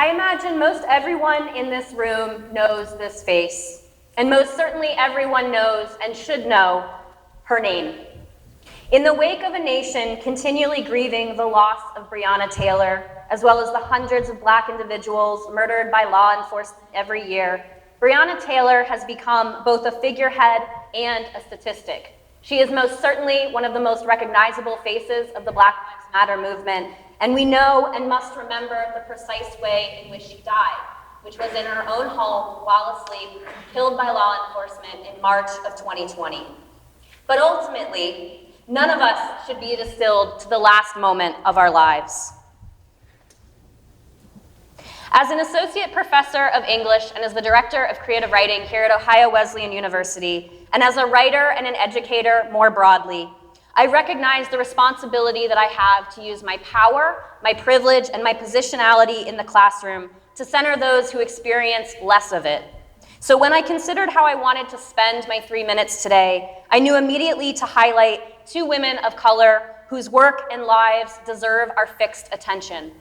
I imagine most everyone in this room knows this face, and most certainly everyone knows and should know her name. In the wake of a nation continually grieving the loss of Breonna Taylor, as well as the hundreds of Black individuals murdered by law enforcement every year, Breonna Taylor has become both a figurehead and a statistic. She is most certainly one of the most recognizable faces of the Black Lives Matter movement, and we know and must remember the precise way in which she died, which was in her own home while asleep, killed by law enforcement in March of 2020. But ultimately, none of us should be distilled to the last moment of our lives. As an associate professor of English and as the director of creative writing here at Ohio Wesleyan University, and as a writer and an educator more broadly, I recognize the responsibility that I have to use my power, my privilege, and my positionality in the classroom to center those who experience less of it. So when I considered how I wanted to spend my 3 minutes today, I knew immediately to highlight two women of color whose work and lives deserve our fixed attention.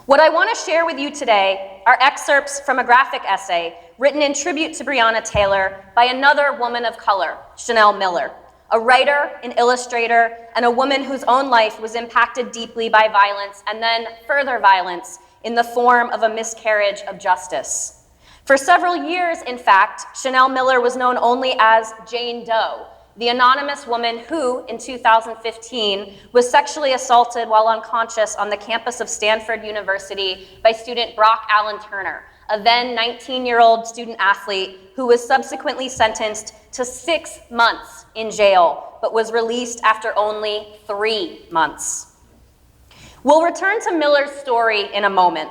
What I want to share with you today are excerpts from a graphic essay written in tribute to Breonna Taylor by another woman of color, Chanel Miller, a writer, an illustrator, and a woman whose own life was impacted deeply by violence and then further violence in the form of a miscarriage of justice. For several years, in fact, Chanel Miller was known only as Jane Doe, the anonymous woman who, in 2015, was sexually assaulted while unconscious on the campus of Stanford University by student Brock Allen Turner, a then 19-year-old student athlete who was subsequently sentenced to 6 months in jail, but was released after only 3 months. We'll return to Miller's story in a moment.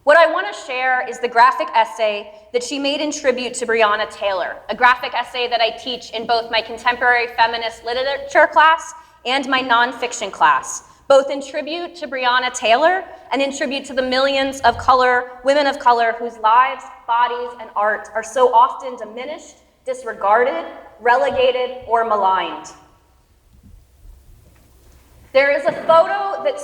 What I want to share is the graphic essay that she made in tribute to Breonna Taylor, a graphic essay that I teach in both my contemporary feminist literature class and my nonfiction class, both in tribute to Breonna Taylor and in tribute to the millions of women of color whose lives, bodies, and art are so often diminished, disregarded, relegated, or maligned. There is a photo that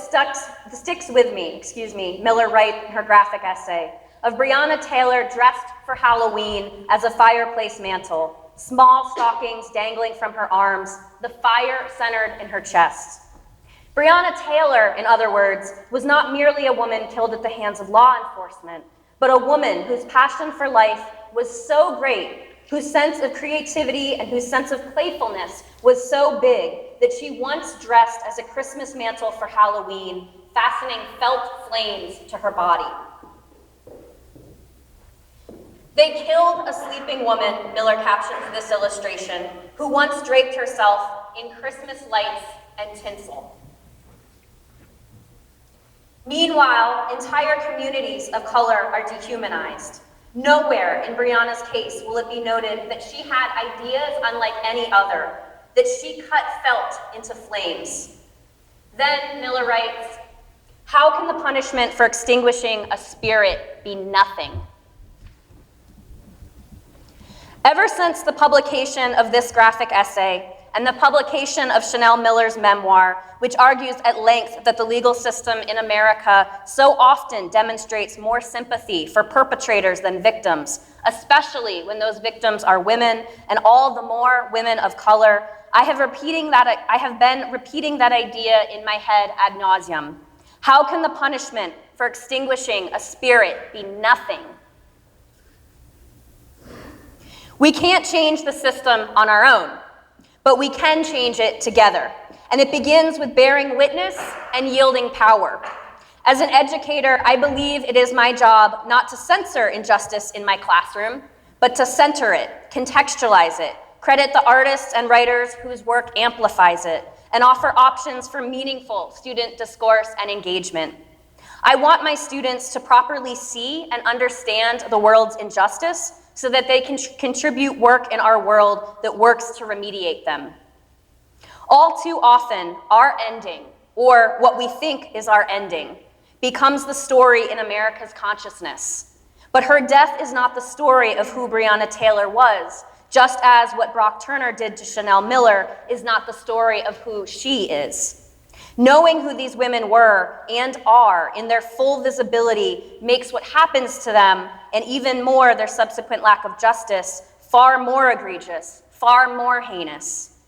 sticks with me, Miller writes in her graphic essay, of Breonna Taylor dressed for Halloween as a fireplace mantle, small stockings dangling from her arms, the fire centered in her chest. Breonna Taylor, in other words, was not merely a woman killed at the hands of law enforcement, but a woman whose passion for life was so great, whose sense of creativity and whose sense of playfulness was so big that she once dressed as a Christmas mantle for Halloween, fastening felt flames to her body. They killed a sleeping woman, Miller captions this illustration, who once draped herself in Christmas lights and tinsel. Meanwhile, entire communities of color are dehumanized. Nowhere in Breonna's case will it be noted that she had ideas unlike any other, that she cut felt into flames. Then Miller writes, "How can the punishment for extinguishing a spirit be nothing?" Ever since the publication of this graphic essay and the publication of Chanel Miller's memoir, which argues at length that the legal system in America so often demonstrates more sympathy for perpetrators than victims, especially when those victims are women and all the more women of color, I have been repeating that idea in my head ad nauseum. How can the punishment for extinguishing a spirit be nothing? We can't change the system on our own, but we can change it together. And it begins with bearing witness and yielding power. As an educator, I believe it is my job not to censor injustice in my classroom, but to center it, contextualize it, credit the artists and writers whose work amplifies it, and offer options for meaningful student discourse and engagement. I want my students to properly see and understand the world's injustice so that they can contribute work in our world that works to remediate them. All too often, our ending, or what we think is our ending, becomes the story in America's consciousness. But her death is not the story of who Breonna Taylor was, just as what Brock Turner did to Chanel Miller is not the story of who she is. Knowing who these women were and are in their full visibility makes what happens to them, and even more their subsequent lack of justice, far more egregious, far more heinous.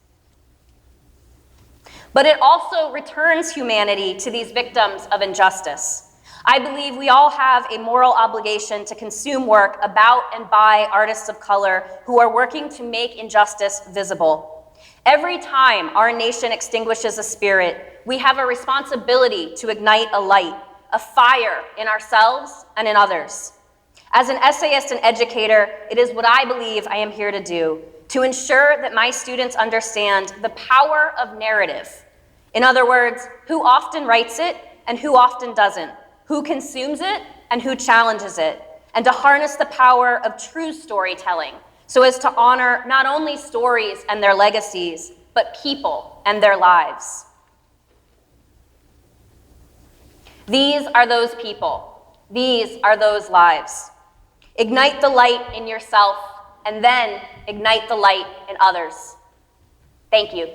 But it also returns humanity to these victims of injustice. I believe we all have a moral obligation to consume work about and by artists of color who are working to make injustice visible. Every time our nation extinguishes a spirit, we have a responsibility to ignite a light, a fire in ourselves and in others. As an essayist and educator, it is what I believe I am here to do, to ensure that my students understand the power of narrative. In other words, who often writes it and who often doesn't, who consumes it and who challenges it, and to harness the power of true storytelling so as to honor not only stories and their legacies, but people and their lives. These are those people. These are those lives. Ignite the light in yourself, and then ignite the light in others. Thank you.